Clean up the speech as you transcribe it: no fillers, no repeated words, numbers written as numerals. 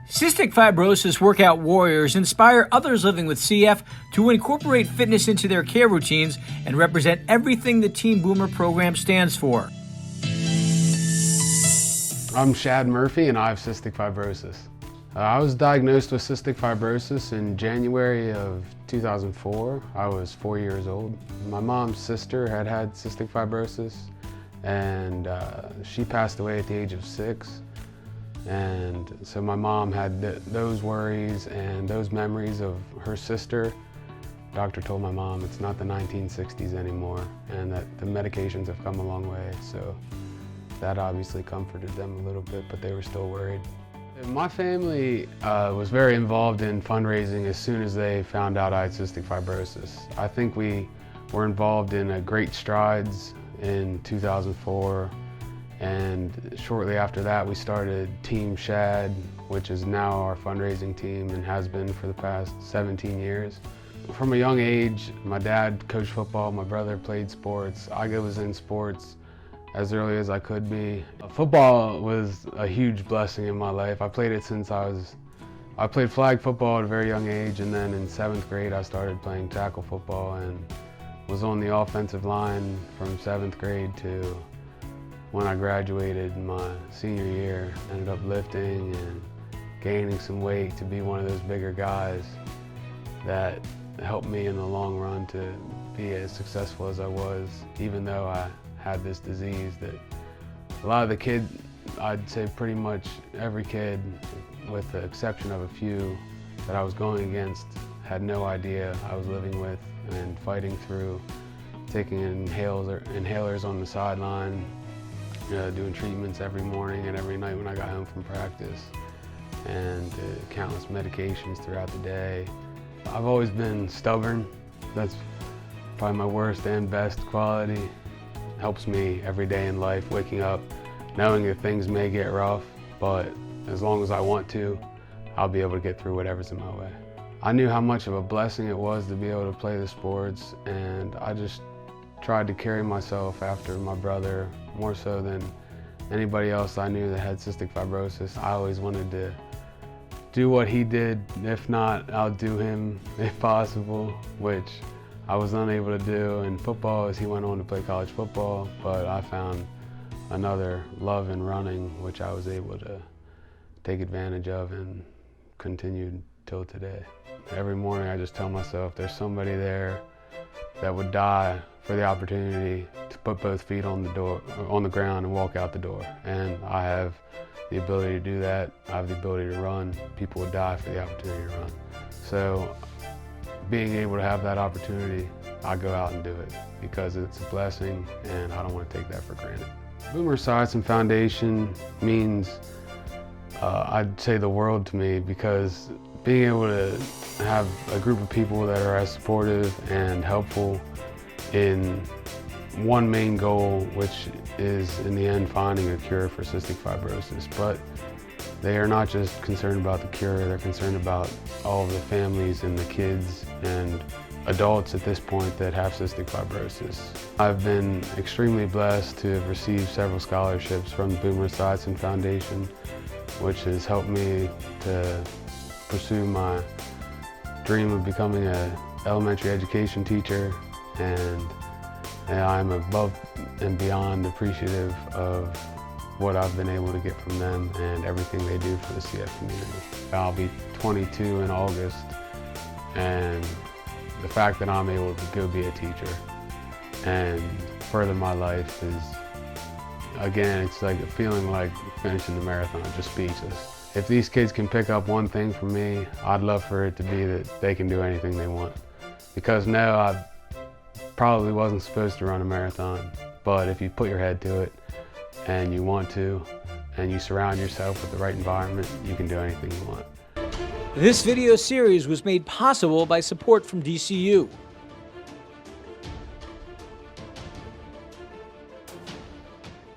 Cystic Fibrosis Workout Warriors inspire others living with CF to incorporate fitness into their care routines and represent everything the Team Boomer program stands for. I'm Shad Murphy and I have cystic fibrosis. I was diagnosed with cystic fibrosis in January of 2004. I was 4 years old. My mom's sister had cystic fibrosis and she passed away at the age of 6. And so my mom had those worries and those memories of her sister. Doctor told my mom it's not the 1960s anymore and that the medications have come a long way. So that obviously comforted them a little bit, but they were still worried. My family was very involved in fundraising as soon as they found out I had cystic fibrosis. I think we were involved in great strides in 2004. And shortly after that, we started Team Shad, which is now our fundraising team and has been for the past 17 years. From a young age, my dad coached football, my brother played sports. I was in sports as early as I could be. Football was a huge blessing in my life. I played it since I played flag football at a very young age, and then in 7th grade, I started playing tackle football and was on the offensive line from 7th grade to when I graduated my senior year. Ended up lifting and gaining some weight to be one of those bigger guys that helped me in the long run to be as successful as I was, even though I had this disease that a lot of the kids, I'd say pretty much every kid, with the exception of a few that I was going against, had no idea I was living with and fighting through, taking inhalers on the sideline, doing treatments every morning and every night when I got home from practice, and countless medications throughout the day. I've always been stubborn. That's probably my worst and best quality. Helps me every day in life, waking up knowing that things may get rough, but as long as I want to, I'll be able to get through whatever's in my way. I knew how much of a blessing it was to be able to play the sports, and I just tried to carry myself after my brother more so than anybody else I knew that had cystic fibrosis. I always wanted to do what he did, if not outdo him if possible, which I was unable to do in football as he went on to play college football, but I found another love in running which I was able to take advantage of and continued till today. Every morning I just tell myself there's somebody there that would die for the opportunity to put both feet on the ground and walk out the door. And I have the ability to do that. I have the ability to run. People would die for the opportunity to run. So being able to have that opportunity, I go out and do it because it's a blessing and I don't want to take that for granted. Boomer Esiason Foundation means, I'd say, the world to me, because being able to have a group of people that are as supportive and helpful in one main goal, which is in the end finding a cure for cystic fibrosis. But they are not just concerned about the cure, they're concerned about all of the families and the kids and adults at this point that have cystic fibrosis. I've been extremely blessed to have received several scholarships from the Boomer Esiason Foundation, which has helped me to pursue my dream of becoming an elementary education teacher, and I'm above and beyond appreciative of what I've been able to get from them and everything they do for the CF community. I'll be 22 in August, and the fact that I'm able to go be a teacher and further my life is, again, it's like a feeling like finishing the marathon, just speechless. If these kids can pick up one thing from me, I'd love for it to be that they can do anything they want. Because no, I probably wasn't supposed to run a marathon, but if you put your head to it and you want to, and you surround yourself with the right environment, you can do anything you want. This video series was made possible by support from DCU.